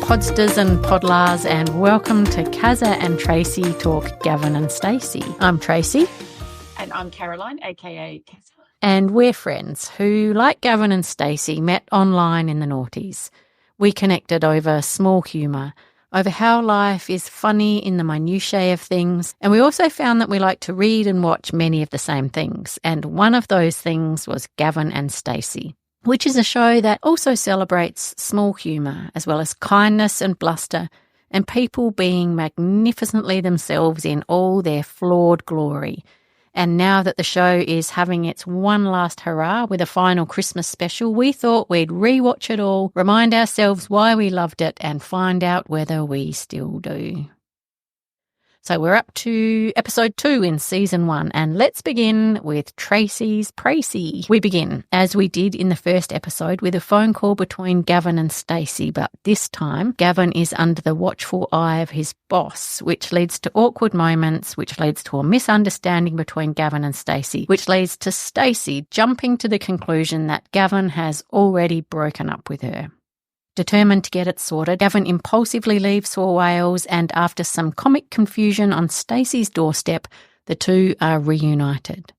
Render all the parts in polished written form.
podsters and podlars, and welcome to Cazza and Tracy Talk Gavin and Stacey. I'm Tracey. And I'm Caroline, aka Cazza. And we're friends who, like Gavin and Stacey, met online in the noughties. We connected over small humour, over how life is funny in the minutiae of things, and we also found that we like to read and watch many of the same things, and one of those things was Gavin and Stacey, which is a show that also celebrates small humour as well as kindness and bluster and people being magnificently themselves in all their flawed glory. And now that the show is having its one last hurrah with a final Christmas special, we thought we'd rewatch it all, remind ourselves why we loved it, and find out whether we still do. So we're up to episode 2 in season 1, and let's begin with Tracey's Tracy. We begin, as we did in the first episode, with a phone call between Gavin and Stacey, but this time Gavin is under the watchful eye of his boss, which leads to awkward moments, which leads to a misunderstanding between Gavin and Stacey, which leads to Stacey jumping to the conclusion that Gavin has already broken up with her. Determined to get it sorted, Gavin impulsively leaves for Wales, and after some comic confusion on Stacey's doorstep, the two are reunited.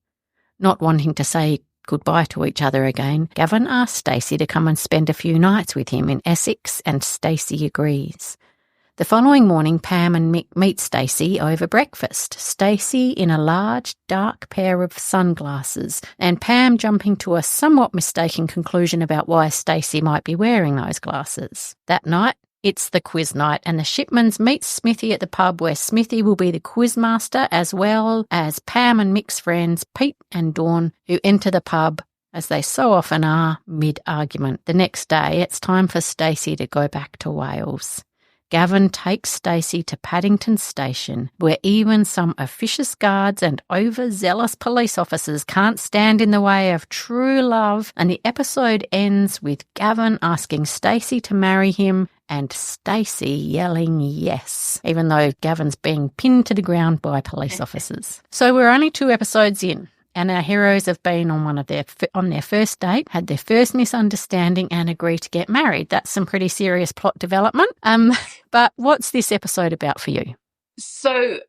Not wanting to say goodbye to each other again, Gavin asks Stacey to come and spend a few nights with him in Essex, and Stacey agrees. The following morning, Pam and Mick meet Stacey over breakfast, Stacey in a large, dark pair of sunglasses, and Pam jumping to a somewhat mistaken conclusion about why Stacey might be wearing those glasses. That night, it's the quiz night, and the Shipmans meet Smithy at the pub where Smithy will be the quizmaster, as well as Pam and Mick's friends, Pete and Dawn, who enter the pub, as they so often are, mid-argument. The next day, it's time for Stacey to go back to Wales. Gavin takes Stacey to Paddington Station, where even some officious guards and overzealous police officers can't stand in the way of true love, and the episode ends with Gavin asking Stacey to marry him and Stacey yelling yes, even though Gavin's being pinned to the ground by police officers. So we're only 2 episodes in, and our heroes have been on their first date, had their first misunderstanding, and agreed to get married. That's some pretty serious plot development. But what's this episode about for you? So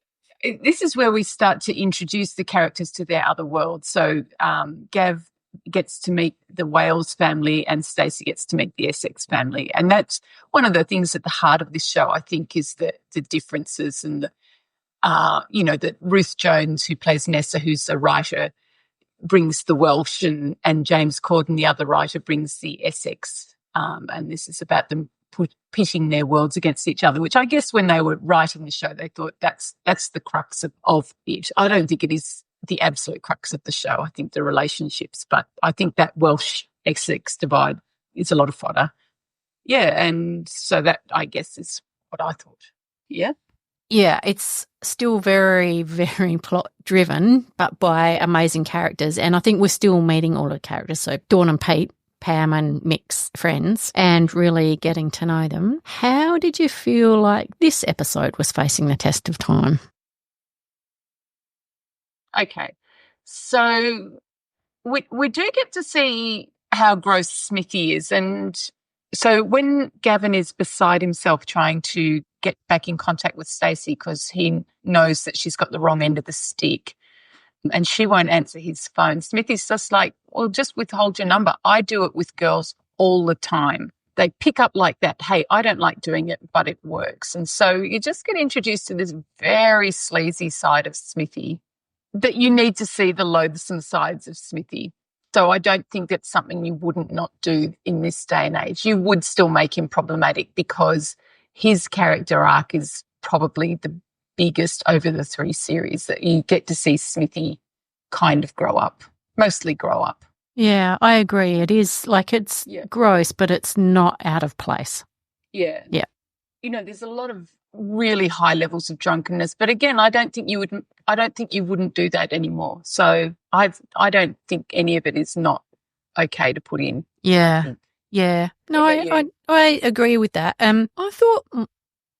this is where we start to introduce the characters to their other world. So Gav gets to meet the Wales family and Stacey gets to meet the Essex family. And that's one of the things at the heart of this show, I think, is the differences and that Ruth Jones, who plays Nessa, who's a writer, brings the Welsh, and James Corden, the other writer, brings the Essex. And this is about them pitting their worlds against each other, which I guess when they were writing the show, they thought that's the crux of it. I don't think it is the absolute crux of the show. I think the relationships, but I think that Welsh-Essex divide is a lot of fodder. Yeah, and so that, I guess, is what I thought. Yeah? Yeah, it's still very, very plot-driven, but by amazing characters. And I think we're still meeting all the characters. So Dawn and Pete, Pam and Mick's friends, and really getting to know them. How did you feel like this episode was facing the test of time? Okay, so we do get to see how gross Smithy is. And so when Gavin is beside himself trying to get back in contact with Stacey because he knows that she's got the wrong end of the stick and she won't answer his phone, Smithy's just like, well, just withhold your number. I do it with girls all the time. They pick up like that. Hey, I don't like doing it, but it works. And so you just get introduced to this very sleazy side of Smithy, that you need to see the loathsome sides of Smithy. So I don't think that's something you wouldn't not do in this day and age. You would still make him problematic because his character arc is probably the biggest over the 3 series, that you get to see Smithy kind of grow up, mostly grow up. Yeah, I agree. It is like it's gross, but it's not out of place. Yeah. Yeah. There's a lot of really high levels of drunkenness, but again, I don't think you wouldn't do that anymore. So I don't think any of it is not okay to put in. Yeah. Yeah. No, I agree with that. I thought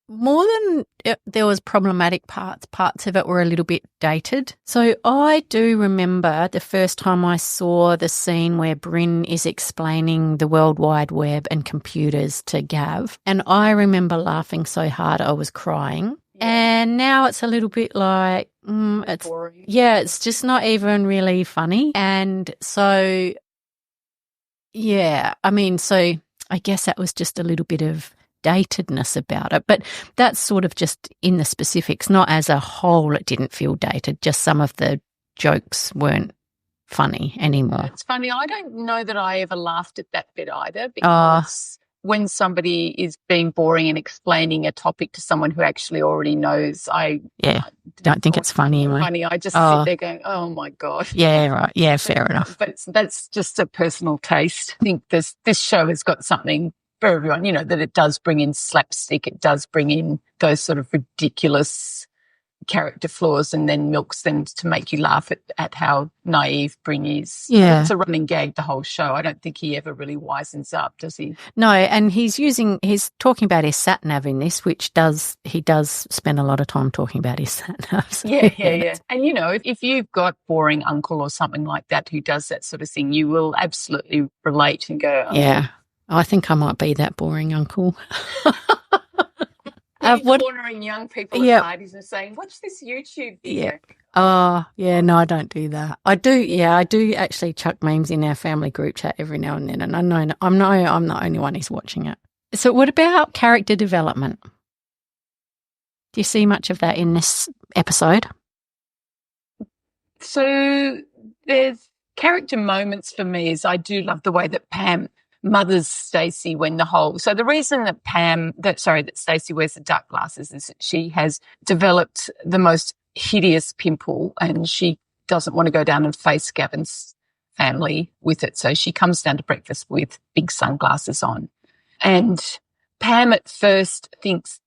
more than there was problematic parts of it were a little bit dated. So I do remember the first time I saw the scene where Bryn is explaining the World Wide Web and computers to Gav, and I remember laughing so hard I was crying. And now it's a little bit like, it's boring. Yeah, it's just not even really funny. And so, yeah, I mean, so I guess that was just a little bit of datedness about it, but that's sort of just in the specifics, not as a whole it didn't feel dated, just some of the jokes weren't funny anymore. It's funny, I don't know that I ever laughed at that bit either, because when somebody is being boring and explaining a topic to someone who actually already knows, I don't think it's funny. I just sit there going, oh my God. Yeah, right. Yeah, fair enough. But that's just a personal taste. I think this show has got something for everyone, you know, that it does bring in slapstick, it does bring in those sort of ridiculous character flaws, and then milks them to make you laugh at how naive Bryn is. Yeah. It's a running gag the whole show. I don't think he ever really wisens up, does he? No, and he's talking about his sat-nav in this, which he does spend a lot of time talking about his sat-nav. So yeah. And, you know, if you've got boring uncle or something like that who does that sort of thing, you will absolutely relate and go, oh, yeah. I think I might be that boring uncle. Cornering young people at parties and saying, watch this YouTube video. Yeah. Oh, yeah, no, I don't do that. I do actually chuck memes in our family group chat every now and then, and I know I'm the only one who's watching it. So what about character development? Do you see much of that in this episode? So there's character moments for me is I do love the way that Pam mothers Stacey when so the reason that Stacey wears the dark glasses is that she has developed the most hideous pimple and she doesn't want to go down and face Gavin's family with it. So she comes down to breakfast with big sunglasses on. And Pam at first thinks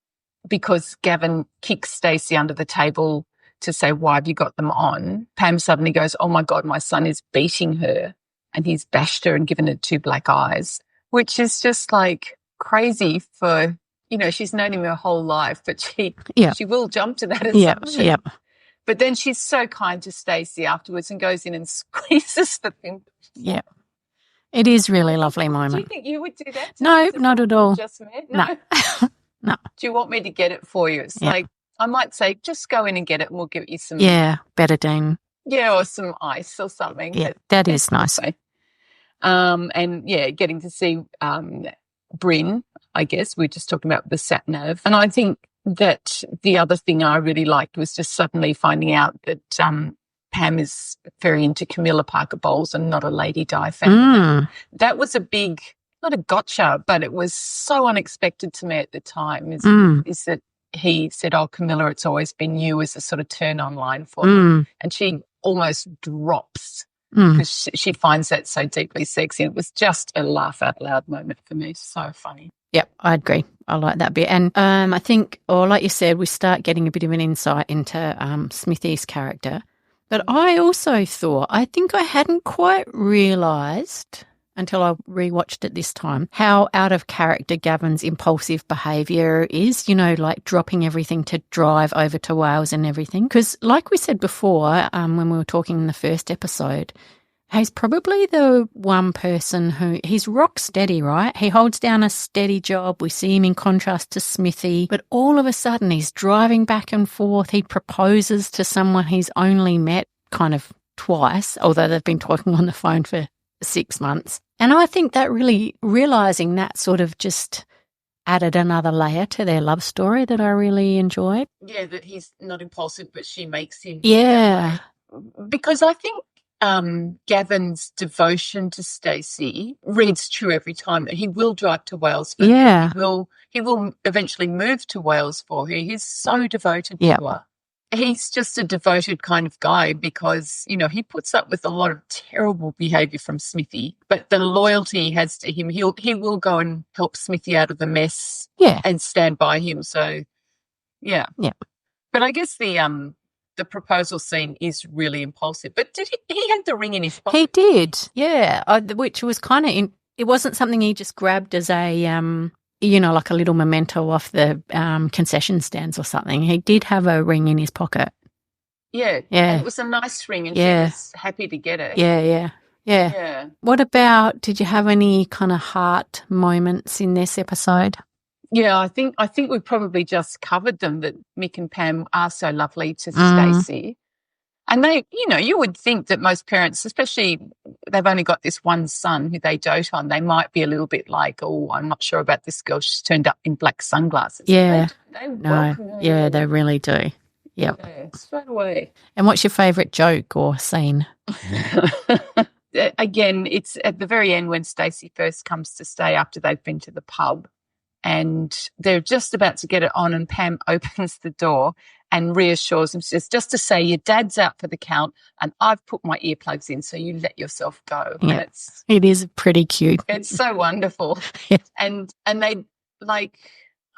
because Gavin kicks Stacey under the table to say, why have you got them on? Pam suddenly goes, oh my God, my son is beating her. And he's bashed her and given her 2 black eyes, which is just like crazy for, you know, she's known him her whole life, but she will jump to that assumption. Yeah. But then she's so kind to Stacey afterwards and goes in and squeezes the pimple. Yeah. It is really lovely moment. Do you think you would do that? No, not at all. Just met? No. No. Do you want me to get it for you? It's like, I might say, just go in and get it and we'll give you some. Yeah, betadine. Yeah, or some ice or something. Yeah, that is nice. And getting to see Bryn, I guess we're just talking about the sat nav. And I think that the other thing I really liked was just suddenly finding out that Pam is very into Camilla Parker Bowles and not a Lady Di fan. That was a big, not a gotcha, but it was so unexpected to me at the time is that he said, oh, Camilla, it's always been you as a sort of turn on line for him. And she almost drops because she finds that so deeply sexy. It was just a laugh out loud moment for me. So funny. Yep, I agree. I like that bit. And I think, or like you said, we start getting a bit of an insight into Smithy's character. But I also thought, I think I hadn't quite realised until I rewatched it this time, how out of character Gavin's impulsive behaviour is, you know, like dropping everything to drive over to Wales and everything. Because like we said before, when we were talking in the first episode, he's probably the one person who, he's rock steady, right? He holds down a steady job. We see him in contrast to Smithy, but all of a sudden he's driving back and forth. He proposes to someone he's only met kind of twice, although they've been talking on the phone for 6 months. And I think that really, realising that sort of just added another layer to their love story that I really enjoyed. Yeah, that he's not impulsive, but she makes him. Yeah. Because I think Gavin's devotion to Stacey reads true every time, that he will drive to Wales for her. He will eventually move to Wales for her. He's so devoted to her. He's just a devoted kind of guy because, you know, he puts up with a lot of terrible behaviour from Smithy, but the loyalty he has to him, he will go and help Smithy out of the mess and stand by him. So, yeah. But I guess the proposal scene is really impulsive. But did he had the ring in his pocket? He did, yeah, which was kind of, it wasn't something he just grabbed as a, like a little memento off the concession stands or something. He did have a ring in his pocket. Yeah. Yeah. And it was a nice ring and Yeah. she was happy to get it. Yeah. What about, did you have any kind of heart moments in this episode? Yeah, I think we probably just covered them, that Mick and Pam are so lovely to Stacey. And they, you would think that most parents, especially they've only got this one son who they dote on, they might be a little bit like, oh, I'm not sure about this girl. She's turned up in black sunglasses. Yeah. They welcome her. Yeah, they really do. Yep. Yeah, straight away. And what's your favourite joke or scene? Again, it's at the very end when Stacey first comes to stay after they've been to the pub, and they're just about to get it on, and Pam opens the door and reassures him, says, just to say your dad's out for the count and I've put my earplugs in, so you let yourself go. Yeah. And it is pretty cute. It's so wonderful. Yeah. And they, like,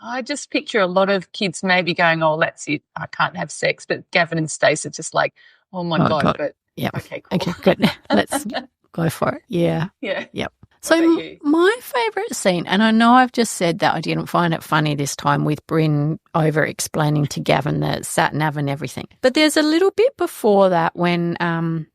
I just picture a lot of kids maybe going, oh, that's it, I can't have sex. But Gavin and Stacey are just like, oh, my God. But okay, cool. Okay, good. Let's go for it. Yeah. Yeah. Yep. So my favourite scene, and I know I've just said that I didn't find it funny this time with Bryn over-explaining to Gavin the sat-nav and everything. But there's a little bit before that when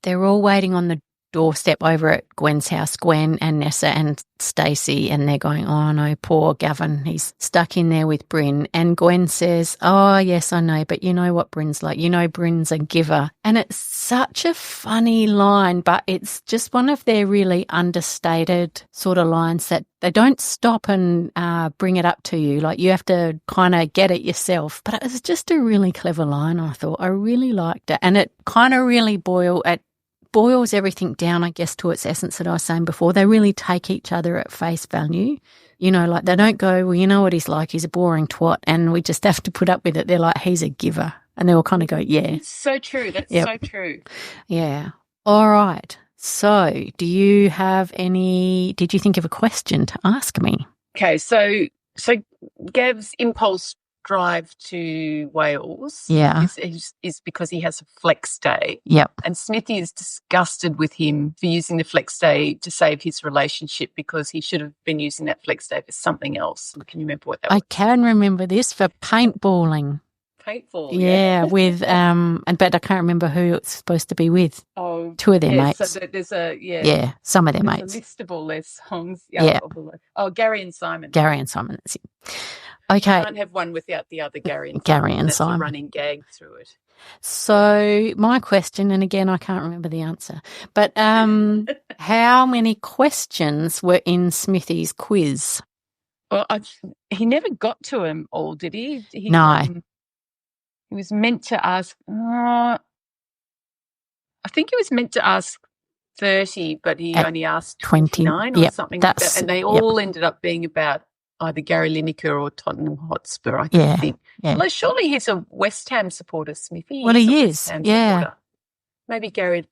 they're all waiting on the doorstep over at Gwen's house, Gwen and Nessa and Stacey, and they're going, oh no, poor Gavin, he's stuck in there with Bryn. And Gwen says, oh yes, I know, but you know what Bryn's like, Bryn's a giver. And it's such a funny line, but it's just one of their really understated sort of lines that they don't stop and bring it up to you. Like, you have to kind of get it yourself. But it was just a really clever line, I thought. I really liked it. And it kind of really boils everything down, I guess, to its essence that I was saying before. They really take each other at face value. Like, they don't go, well, you know what he's like, he's a boring twat and we just have to put up with it. They're like, he's a giver. And they all kind of go, yeah. It's so true. That's so true. Yeah. All right. So did you think of a question to ask me? Okay, so Gav's impulse drive to Wales is because he has a flex day. Yep. And Smithy is disgusted with him for using the flex day to save his relationship, because he should have been using that flex day for something else. Can you remember what that was? I can remember this, for paintballing. Paintball, yeah. With but I can't remember who it's supposed to be with. Oh, two of their mates. So there's some of their mates. A list of all their songs. Yeah. Oh, Gary and Simon. That's it. Okay. You can't have one without the other, Gary and Simon. That's a running gag through it. So my question, and again I can't remember the answer, but how many questions were in Smithy's quiz? Well, he never got to them all, did he? No. He was meant to ask, I think he was meant to ask 30, but he only asked 29 or something like that. And they all ended up being about either Gary Lineker or Tottenham Hotspur, I think. Yeah. Well, surely he's a West Ham supporter, Smithy. Well, he is. Supporter. Maybe Gary.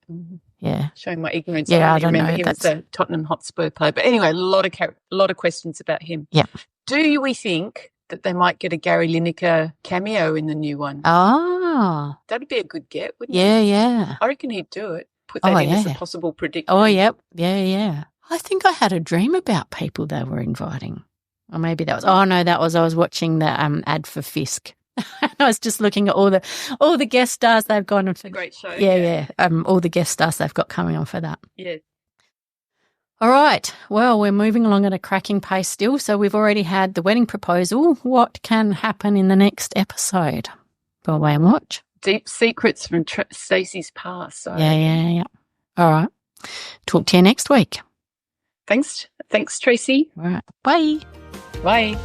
Yeah. Showing my ignorance. Yeah, I don't remember him as a Tottenham Hotspur player. But anyway, a lot of questions about him. Yeah. Do we think that they might get a Gary Lineker cameo in the new one? Oh. That'd be a good get, wouldn't it? Yeah. I reckon he'd do it. Put that in as a possible prediction. Oh, yep. Yeah. I think I had a dream about people they were inviting. Or maybe that was, I was watching the ad for Fisk. I was just looking at all the guest stars they've got on. It's a great show. Yeah. All the guest stars they've got coming on for that. Yeah. All right. Well, we're moving along at a cracking pace still. So we've already had the wedding proposal. What can happen in the next episode? Go away and watch. Deep secrets from Stacey's past. So. Yeah. All right. Talk to you next week. Thanks, Tracey. All right. Bye. Bye.